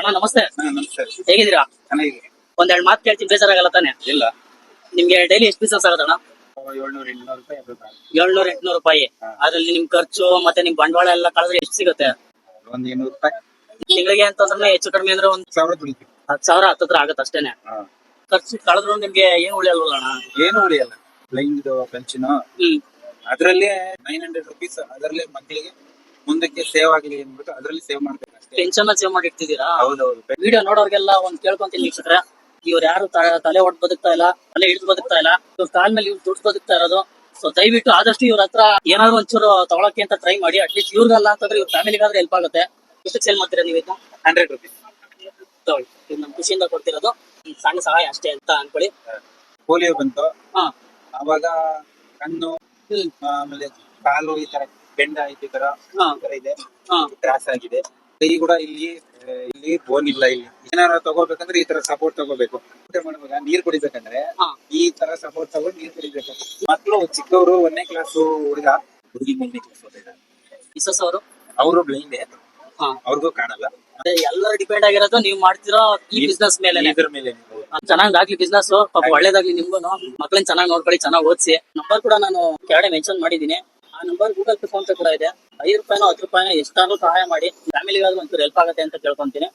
ಅಣ್ಣ ನಮಸ್ತೆ. ನಮಸ್ಕಾರ. ಹೇಗಿದ್ದೀರಾ? ಚೆನ್ನಾಗಿದೆ. ಒಂದೆರಡು ಮಾತು ಕೇಳ್ತೀನಿ, ಬೇಜಾರಾಗಲ್ಲ ತಾನೆ? ಇಲ್ಲ, ನಿಮ್ಗೆ ಡೈಲಿ ಎಷ್ಟು ಬಿಸ್ನೆಸ್ ಆಗುತ್ತಣ್ಣ? 700-800 ರೂಪಾಯಿ ಆಗುತ್ತೆ. 700-800 ರೂಪಾಯಿ. ಅದ್ರಲ್ಲಿ ನಿಮ್ ಖರ್ಚು ಮತ್ತೆ ನಿಮ್ ಬಂಡವಾಳ ಎಲ್ಲ ಕಳೆದ್ರೆ ಎಷ್ಟು ಸಿಗುತ್ತೆ? ಒಂದ್ 200 ರೂಪಾಯಿ ತಿಂಗಳಿಗೆ ಅಂತಂದ್ರೆ ಹೆಚ್ಚು ಕಡಿಮೆ ಅಂದ್ರೆ ಒಂದ್ 1000 ದುಡಿತೀವಿ. 10,000 ಹತ್ತತ್ರ ಆಗತ್ತೆ ಅಷ್ಟೇನೆ. ಖರ್ಚು ಕಳೆದ್ರು ನಿಮ್ಗೆ ಏನು ಉಳಿಯಲ್ವಲ್ಲ ಅಣ್ಣ? ಏನು ಉಳಿಯಲ್ಲ. ಬ್ಲೈಂಡ್ ಪೆನ್ಷನ್ ಅದ್ರಲ್ಲಿ 900 ರುಪೀಸ್, ಅದರಲ್ಲಿ ಮಕ್ಕಳಿಗೆ ಮುಂದಕ್ಕೆ ಸೇವ್ ಆಗಲಿ ಅಂದ್ಬಿಟ್ಟು ಅದ್ರಲ್ಲಿ ಸೇವ್ ಮಾಡ್ಬೇಕು ಅಷ್ಟೇ. ಪೆನ್ಷನ್ ಸೇವ್ ಮಾಡಿ ಇಡ್ತಿದ್ದೀರಾ? ಹೌದೌದು. ವಿಡಿಯೋ ನೋಡೋರ್ಗೆಲ್ಲ ಒಂದ್ ಕೇಳ್ಕೊಂತೀನಿ ವೀಕ್ಷಕರೇ, ಇವ್ರು ಯಾರು ತಲೆ ಹೊಡ್ ಬದುಕ್ತಾ ಇಲ್ಲ, ತಲೆ ಹಿಡಿದು ಬದುಕ್ತಾ ಇಲ್ಲ, ಇವ್ರ ಕಾಲ್ ಮೇಲೆ ಇವ್ರು ದುಡ್ಡು ಬದುಕ್ತಾ ಇರೋದು. ಸೊ ದಯವಿಟ್ಟು ಆದಷ್ಟು ಇವ್ರ ಹತ್ರ ಏನಾದ್ರು ಒಂಚೂರು ತಗೊಳಕ್ಕೆ ಅಂತ ಟ್ರೈ ಮಾಡಿ. ಅಟ್ಲೀಸ್ಟ್ ಇವ್ರಿಗಲ್ಲ ಅಂತಂದ್ರೆ ಇವ್ರ ಫ್ಯಾಮಿಲಿಗಾದ್ರೆ ಹೆಲ್ಪ್ ಆಗುತ್ತೆ. ಎಷ್ಟು ಸೇಲ್ ಮಾಡ್ತೀರಾ ನೀವು ಇದನ್ನ? 100 ರುಪೀಸ್ ತಗೊಳ್ಳಿ, ಇದು ನಮ್ ಖುಷಿಯಿಂದ ಕೊಡ್ತಿರೋದು, ಸಣ್ಣ ಸಹಾಯ ಅಷ್ಟೇ ಅಂತ ಅನ್ಕೊಳ್ಳಿ. ಪೋಲಿಯೋ ಬಂತು ಹಾ. ಅವಾಗ ಕಣ್ಣು, ಆಮೇಲೆ ಕಾಲು ಈ ತರ ಬೆಂಡ ಆಯ್ತು, ಈ ತರ ಇದೆ, ಕ್ರಾಸ್ ಆಗಿದೆ. ಕೈ ಕೂಡ ಇಲ್ಲಿ ಬೋನ್ ಇಲ್ಲ. ಇಲ್ಲಿ ಏನಾರ ತಗೋಬೇಕಂದ್ರೆ ಈ ತರ ಸಪೋರ್ಟ್ ತಗೋಬೇಕು. ಊಟ ಮಾಡುವಾಗ ನೀರ್ ಕುಡಿಬೇಕಂದ್ರೆ ಈ ತರ ಸಪೋರ್ಟ್ ತಗೊಂಡು ನೀರ್ ಕುಡಿಬೇಕು. ಮಕ್ಕಳು ಚಿಕ್ಕವರು 1ನೇ ಕ್ಲಾಸ್ ಹುಡುಗಿ 3ನೇ ಕ್ಲಾಸ್ ಓದಿದ್ದಾರೆ. ಮಿಸಸ್ ಅವರು ಅವರು ಬ್ಲೈಂಡ್, ಅವ್ರಿಗೂ ಕಾಣಲ್ಲ. ಎಲ್ಲರೂ ಡಿಪೆಂಡ್ ಆಗಿರೋದು ನೀವು ಮಾಡ್ತಿರೋ ಈ ಬಿಸ್ನೆಸ್ ಮೇಲೆ. ಇದ್ರ ಮೇಲೆ ಚೆನ್ನಾಗಿ ಬಿಸ್ನೆಸ್, ಪಾಪ ಒಳ್ಳೇದಾಗ್ಲಿ ನಿಮ್ಗೂ. ಮಕ್ಳನ್ನ ಚೆನ್ನಾಗಿ ನೋಡ್ಕೊಳ್ಳಿ, ಚೆನ್ನಾಗಿ ಓದಿಸಿ. ನಂಬರ್ ಕೂಡ ನಾನು ಕೆಳಗಡೆ ಮೆನ್ಷನ್ ಮಾಡಿದೀನಿ. ಆ number Google pay, phone pay ಕೂಡ ಇದೆ. 5 ರೂಪಾಯಿನೋ 10 ರೂಪಾಯಿನೋ ಎಷ್ಟಾದ್ರೂ ಸಹಾಯ ಮಾಡಿ, ಫ್ಯಾಮಿಲಿಗಾದ್ರೂ ಒಂಚೂರು ಹೆಲ್ಪ್ ಆಗುತ್ತೆ ಅಂತ ಕೇಳ್ಕೊಂತೀನಿ.